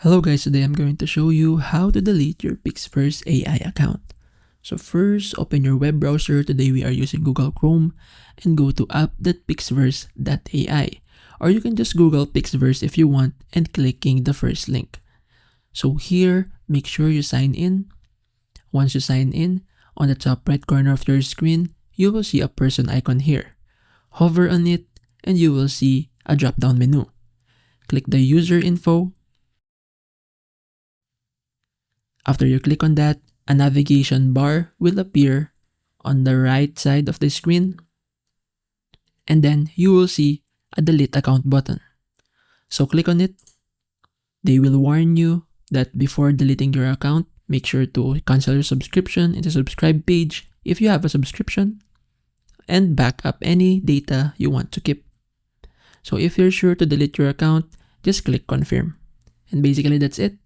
Hello guys, today I'm going to show you how to delete your Pixverse AI account. So first, open your web browser. Today we are using Google Chrome and go to app.pixverse.ai, or you can just Google Pixverse if you want and clicking the first link. So here, make sure you sign in. Once you sign in, on the top right corner of your screen, you will see a person icon here. Hover on it and you will see a drop-down menu. Click the user info. After you click on that, a navigation bar will appear on the right side of the screen, and then you will see a delete account button. So click on it. They will warn you that before deleting your account, make sure to cancel your subscription in the subscribe page if you have a subscription, and back up any data you want to keep. So if you're sure to delete your account, just click confirm. And basically that's it.